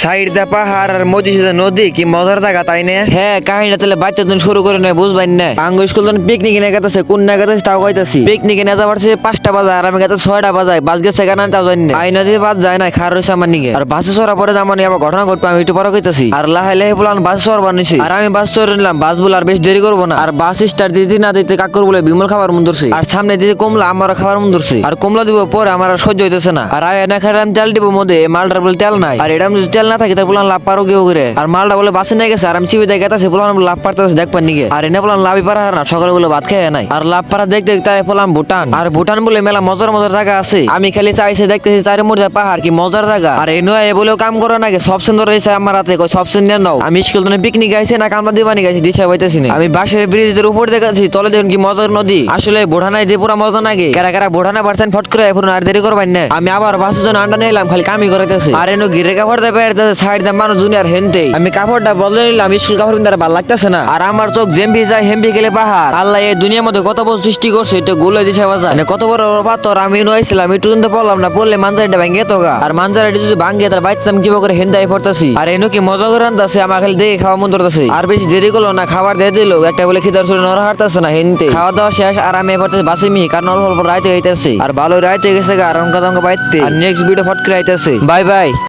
Side দা পাহাড় আর মধ্যে নদী কি মজার জায়গা তাই না? হ্যাঁ, কাহিনীটা তাহলে বাচ্চা তুমি শুরু করে নেয় বুঝবাই না। আঙ্গ স্কুল পিকনিক নিয়ে গেতেছে, কোন না গেতেছে তাও কইতাছি। পিকনিকে নিয়ে যাবার 5টা বাজায় আর আমি গেছে 6টা বাজায়। বাস গেছে কেন তাও জানি না। আই নদী বাস যায় না, খার রয়েছে আমার নিগে। আর বাসে চড়া পরে আমার আবার ঘটনা ঘটবে, আমি একটু পরে কইতাছি। আর লাহে লাহে বলান বাস চড়বার নিছি। আর আমি বাস চড়ে নিলাম, বাস বলে আর বেশ দেরি করবো না। আর বাস স্টার্ট দিতে না দিতে কাকুর বলে বিমল খাবার মন ধরছে। আর সামনে দিতে কমলা আমার খাবার মন ধরছে। আর কমলা দিব পরে আমার আর সহ্য হইতেছে না। আর আয় না খাইলাম তেল দিব মধ্যে, মালটার বলে তেল নাই। আর এটা যদি তেল না থাকে তাহলে বললাম লাভ পারো কেউ করে। আর মালটা বলে বাসে নিয়ে গেছে। আর আমি চিবি দেখে গেছে বললাম লাভ পারতেছে দেখবার নিগে। আর এনে বললাম লাভই পারা না, সকালে বলে ভাত খেয়ে নাই। আর লাভ পারা দেখতে দেখতে বললাম ভুটান। আর ভুটান বলে মেলা মজার মজার জায়গা আছে। আমি খালি চাইছে দেখতেছি চারি মধ্যে পাহাড় কি মজার জায়গা। আর এ নয় বলেও কাম করে নাকি সব সুন্দর রয়েছে আমার হাতে, সব সুন্দর নাও। আমি স্কুল পিকনিক গাইছে না কামলা দিবানি গাইছি দিশা পাইতেছি না। আমি বাসের ব্রিজের উপর দেখাচ্ছি, তলে দেখুন কি মজার নদী। আসলে বোঢানাই দিয়ে পুরা মজা নাগে। কারা কারা বোঢানা পারছেন ফট করে এখন আর দেরি করবেন না। আমি আবার বাসের জন্য আন্ডা নিলাম, খালি কামই করাইতেছে। আর এনে ঘিরে কাপড় দেবে সাইড দাম মানুষ জুনিয়র হেনতে আমি কাপড়টা বদলে নিলাম, স্কুল কাপড় কিন্তু আর ভালো লাগতেছে না। আর আমার চোখ জেম্বি যায় হেম্বি গেলে পাহাড়। আল্লাহ এই দুনিয়ার মধ্যে কত বড় সৃষ্টি করছে, এটা গুলো দিছে বাজা কত বড় পাথর। আমি নইছিলাম একটু কিন্তু পড়লাম না, পড়লে মানজারিটা ভাঙে তো গা। আর মানজারিটা যদি ভাঙে তার বাইতাম কিভাবে করে হেন্দাই পড়তেছি। আর এনে কি মজা করে আনতেছে, আমার খালি দেখে খাওয়া মন ধরতেছে। আর বেশি দেরি করলো না, খাবার দিয়ে দিল একটা বলে খিদার শরীর নড়া হাঁটতেছে না হেনতে। খাওয়া দাওয়া শেষ আর আমি এবার বাসে মি কারণ অল্প অল্প রাইতে হইতেছে। আর ভালো রাইতে গেছে আর অঙ্কা বাইতে। আর নেক্সট ভিডিও ফট করে আইতেছে। Bye bye.